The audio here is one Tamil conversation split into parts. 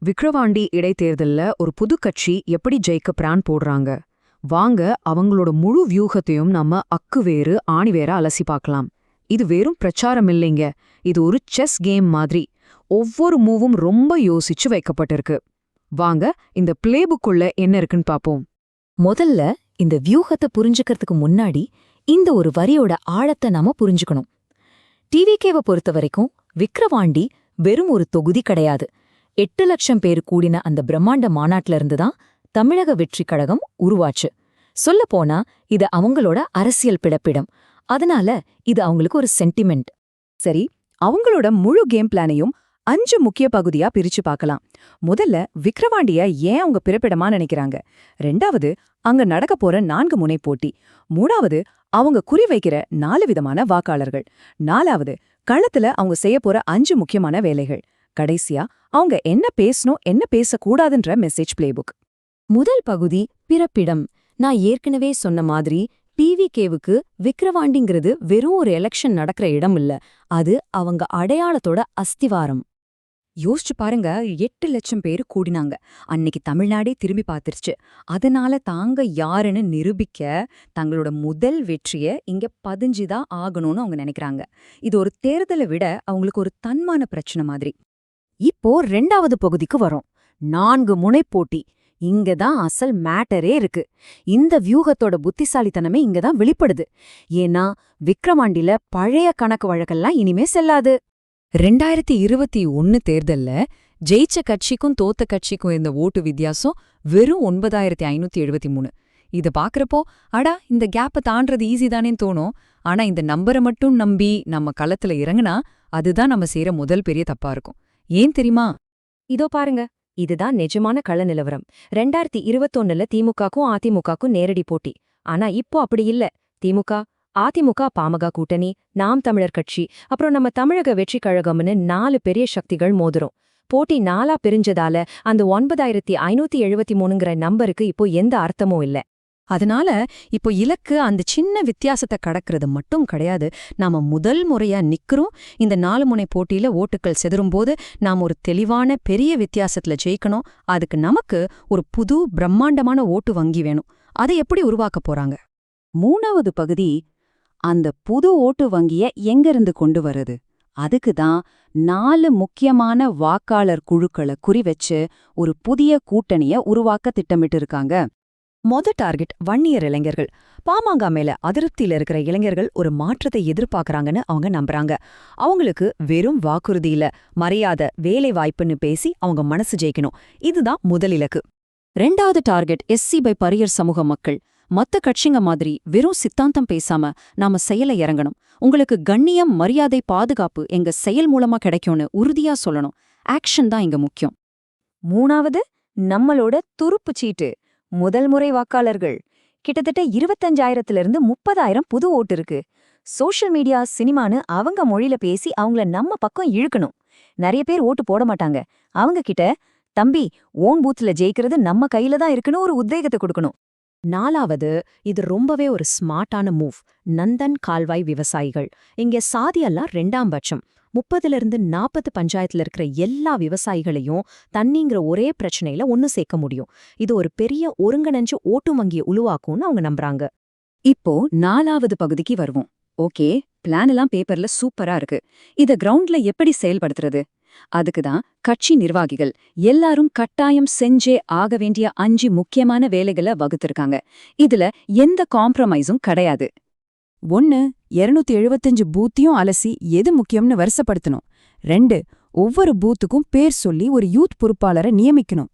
விக்கிரவாண்டி இடைத்தேர்தல்ல ஒரு புது கட்சி எப்படி ஜெயிக்க பிளான் போடுறாங்க வாங்க அவங்களோட முழு வியூகத்தையும் நம்ம அக்குவேறு ஆணிவேற அலசி பார்க்கலாம். இது வெறும் பிரச்சாரம் இல்லைங்க, இது ஒரு செஸ் கேம் மாதிரி. ஒவ்வொரு மூவும் ரொம்ப யோசிச்சு வைக்கப்பட்டிருக்கு. வாங்க இந்த பிளேபுக்குள்ள என்ன இருக்குன்னு பாப்போம். முதல்ல இந்த வியூகத்தை புரிஞ்சுக்கிறதுக்கு முன்னாடி இந்த ஒரு வரியோட ஆழத்தை நாம புரிஞ்சுக்கணும். டிவிகேவை பொறுத்த வரைக்கும் விக்கிரவாண்டி வெறும் ஒரு தொகுதி கிடையாது. 8 லட்சம் பேர் கூடின அந்த பிரம்மாண்ட மாநாட்டில இருந்துதான் தமிழக வெற்றி கழகம் உருவாச்சு. சொல்லப்போனா இது அவங்களோட அரசியல் பிடப்பிடம். அதனால இது அவங்களுக்கு ஒரு சென்டிமெண்ட். சரி, அவங்களோட முழு கேம் பிளானையும் 5 முக்கிய பகுதியா பிரிச்சு பார்க்கலாம். முதல்ல விக்கிரவாண்டிய ஏன் அவங்க பிறப்பிடமா நினைக்கிறாங்க. 2வது அங்க நடக்க போற 4 முனை போட்டி. 3வது அவங்க குறிவைக்கிற 4 விதமான வாக்காளர்கள். 4வது களத்துல அவங்க செய்ய போற 5 முக்கியமான வேலைகள். கடைசியா அவங்க என்ன பேசணும் என்ன பேசக்கூடாதுன்ற மெசேஜ் பிளேபுக். முதல் பகுதி பிறப்பிடம். நான் ஏற்கனவே சொன்ன மாதிரி டிவிகேவுக்கு விக்கிரவாண்டிங்கிறது வெறும் ஒரு எலெக்ஷன் நடக்கிற இடம் இல்ல, அது அவங்க அடையாளத்தோட அஸ்திவாரம். யோசிச்சு பாருங்க, 8 லட்சம் பேர் கூடினாங்க. அன்னைக்கு தமிழ்நாடே திரும்பி பார்த்துருச்சு. அதனால தாங்க யாருன்னு நிரூபிக்க தங்களோட முதல் வெற்றிய இங்க பதிஞ்சுதான் ஆகணும்னு அவங்க நினைக்கிறாங்க. இது ஒரு தேர்தலை விட அவங்களுக்கு ஒரு தன்மான பிரச்சனை மாதிரி. இப்போ 2வது பகுதிக்கு வரோம். 4 முனை போட்டி. இங்கதான் அசல் மேட்டரே இருக்கு. இந்த வியூகத்தோட புத்திசாலித்தனமே இங்கதான் வெளிப்படுது. ஏன்னா விக்கிரவாண்டில பழைய கணக்கு வழக்கெல்லாம் இனிமே செல்லாது. 2021 தேர்தல்ல ஜெயிச்ச கட்சிக்கும் தோத்த கட்சிக்கும் இருந்த ஓட்டு வித்தியாசம் வெறும் 9573. இத பாக்குறப்போ அடா இந்த கேப்பை தாண்டறது ஈஸி தானேன்னு தோணும். ஆனா இந்த நம்பரை மட்டும் நம்பி நம்ம களத்துல இறங்குனா அதுதான் நம்ம செய்யற முதல் பெரிய தப்பா இருக்கும். ஏன் தெரியுமா? இதோ பாருங்க, இதுதான் நிஜமான கள நிலவரம். 2021ல திமுகக்கும் அதிமுகக்கும் நேரடி போட்டி. ஆனா இப்போ அப்படி இல்ல. திமுக, அதிமுக, பாமக கூட்டணி, நாம் தமிழர் கட்சி, அப்புறம் நம்ம தமிழக வெற்றி கழகம்னு 4 பெரிய சக்திகள் மோதுறோம். போட்டி 4ஆ பிரிஞ்சதால அந்த 9573ங்கிற நம்பருக்கு இப்போ எந்த அர்த்தமும் இல்ல. அதனால இப்போ இலக்கு அந்த சின்ன வித்தியாசத்தை கடக்கிறது மட்டும் கிடையாது. நாம முதல் முறையா நிக்கிறோம். இந்த 4 முனை போட்டியில ஓட்டுக்கள் செதறும்போது நாம் ஒரு தெளிவான பெரிய வித்தியாசத்துல ஜெயிக்கணும். அதுக்கு நமக்கு ஒரு புது பிரம்மாண்டமான ஓட்டு வங்கி வேணும். அதை எப்படி உருவாக்க போறாங்க? 3வது பகுதி அந்த புது ஓட்டு வங்கிய எங்கிருந்து கொண்டு வருது. அதுக்குதான் 4 முக்கியமான வாக்காளர் குழுக்களை குறிவச்சு ஒரு புதிய கூட்டணிய உருவாக்க திட்டமிட்டு இருக்காங்க. டார்கெட் வன்னியர் இளைஞர்கள். பாமக மேல அதிருப்தியில இருக்கிற இளைஞர்கள் ஒரு மாற்றத்தை எதிர்பார்க்கறாங்கன்னு அவங்க நம்புறாங்க. அவங்களுக்கு வெறும் வாக்குறுதியில மரியாதை, வேலை வாய்ப்புன்னு பேசி அவங்க மனசு ஜெயிக்கணும். இதுதான் முதல் இலக்கு. 2வது டார்கெட் SC பை பரியர் சமூக மக்கள். மத்த கட்சிங்க மாதிரி வெறும் சித்தாந்தம் பேசாம நாம செயல இறங்கணும். உங்களுக்கு கண்ணியம், மரியாதை, பாதுகாப்பு எங்க செயல் மூலமா கிடைக்கும்னு உறுதியா சொல்லணும். ஆக்ஷன் தான் இங்க முக்கியம். 3வது நம்மளோட துருப்பு சீட்டு. முதல் முறை வாக்காளர்கள். கிட்டத்தட்ட 25,000லிருந்து 30,000 புது ஓட்டு இருக்கு. சோஷியல் மீடியா, சினிமான்னு அவங்க மொழியில பேசி அவங்கள நம்ம பக்கம் இழுக்கணும். நிறைய பேர் ஓட்டு போட மாட்டாங்க. அவங்க கிட்ட தம்பி ஓன் பூத்ல ஜெயிக்கிறது நம்ம கையில தான் இருக்குன்னு ஒரு உத்வேகத்தை கொடுக்கணும். 4வது இது ரொம்பவே ஒரு ஸ்மார்ட்டான மூவ். நந்தன் கால்வாய் விவசாயிகள். இங்க சாதியெல்லாம் 2ஆம் பட்சம். 30லிருந்து 40 பஞ்சாயத்துல இருக்கிற எல்லா விவசாயிகளையும் தண்ணிங்கிற ஒரே பிரச்சனையில ஒன்னு சேர்க்க முடியும். இது ஒரு பெரிய ஒருங்கிணைஞ்சு ஓட்டு வங்கியை உருவாக்கும்னு அவங்க நம்புறாங்க. இப்போ 4வது பகுதிக்கு வருவோம். ஓகே, பிளான் எல்லாம் பேப்பர்ல சூப்பரா இருக்கு. இத கிரவுண்ட்ல எப்படி செயல்படுத்துறது? அதுக்குதான் கட்சி நிர்வாகிகள் எல்லாரும் கட்டாயம் செஞ்சே ஆக வேண்டிய 5 முக்கியமான வேலைகளை வகுத்திருக்காங்க. இதுல எந்த காம்ப்ரமைஸும் கிடையாது. 1. 275 பூத்தையும் அலசி எது முக்கியம்னு வரிசைப்படுத்தணும். 2. ஒவ்வொரு பூத்துக்கும் பேர் சொல்லி ஒரு யூத் பொறுப்பாளரை நியமிக்கணும்.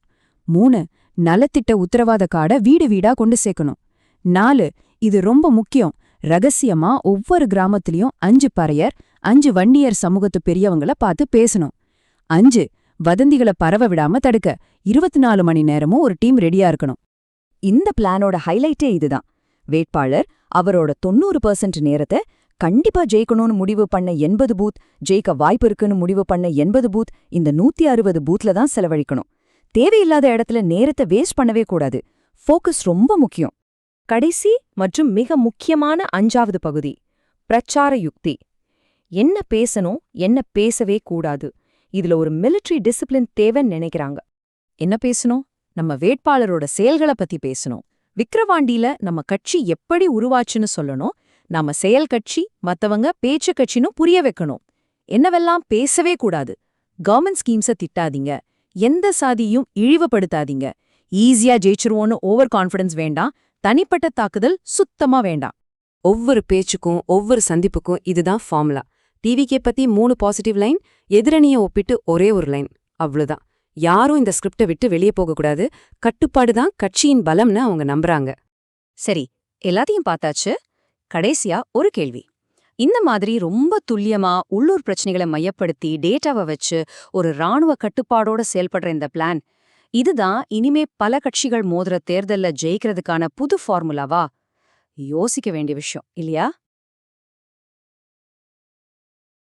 3. நலத்திட்ட உத்தரவாத கார்டை வீடு வீடா கொண்டு சேர்க்கணும். 4. இது ரொம்ப முக்கியம், ரகசியமா ஒவ்வொரு கிராமத்திலயும் 5 பறையர், 5 வண்டியர் சமூகத்து பெரியவங்கள பார்த்து பேசணும். 5. வதந்திகளை பரவ விடாம தடுக்க 24 மணி நேரமும் ஒரு டீம் ரெடியா இருக்கணும். இந்த பிளானோட ஹைலைட்டே இதுதான். வேட்பாளர் அவரோட 90% நேரத்தை கண்டிப்பா ஜெயிக்கணும்னு முடிவு பண்ண 80 பூத், ஜெயிக்க வாய்ப்பு இருக்குன்னு முடிவு பண்ண 80 பூத், இந்த 160 பூத்ல தான் செலவழிக்கணும். தேவையில்லாத இடத்துல நேரத்தை வேஸ்ட் பண்ணவே கூடாது. ஃபோக்கஸ் ரொம்ப முக்கியம். கடைசி மற்றும் மிக முக்கியமான 5வது பகுதி, பிரச்சார யுக்தி. என்ன பேசணும், என்ன பேசவே கூடாது. இதுல ஒரு மிலிட்டரி டிசிப்ளின் தேவைன்னு நினைக்கிறாங்க. என்ன பேசணும்? நம்ம வேட்பாளரோட செயல்களை பத்தி பேசணும். விக்கிரவாண்டியில நம்ம கட்சி எப்படி உருவாச்சுன்னு சொல்லணும். நாம செயல் கட்சி, மத்தவங்க பேச்சு கட்சின்னு புரிய வைக்கணும். என்னவெல்லாம் பேசவே கூடாது. கவர்மெண்ட் ஸ்கீம்ஸ திட்டாதீங்க. எந்த சாதியும் இழிவுபடுத்தாதீங்க. ஈஸியா ஜெயிச்சிருவோன்னு ஓவர் கான்ஃபிடன்ஸ் வேண்டாம். தனிப்பட்ட தாக்குதல் சுத்தமா வேண்டாம். ஒவ்வொரு பேச்சுக்கும் ஒவ்வொரு சந்திப்புக்கும் இதுதான் ஃபார்முலா. டிவிகே பத்தி 3 பாசிட்டிவ் லைன், எதிரணியை ஒப்பிட்டு ஒரே ஒரு லைன், அவ்வளவுதான். யாரும் இந்த ஸ்கிரிப்டை விட்டு வெளியே போகக்கூடாது. கட்டுப்பாடு தான் கட்சியின் பலம்னு அவங்க நம்புறாங்க. சரி, எல்லாத்தையும் பார்த்தாச்சு. கடைசியா ஒரு கேள்வி. இந்த மாதிரி ரொம்ப துல்லியமா உள்ளூர் பிரச்சனைகளை மையப்படுத்தி டேட்டாவை வச்சு ஒரு ராணுவ கட்டுப்பாடோட செயல்படுற இந்த பிளான், இதுதான் இனிமே பல கட்சிகள் மோதுற தேர்தல்ல ஜெயிக்கிறதுக்கான புது ஃபார்முலாவா? யோசிக்க வேண்டிய விஷயம் இல்லையா?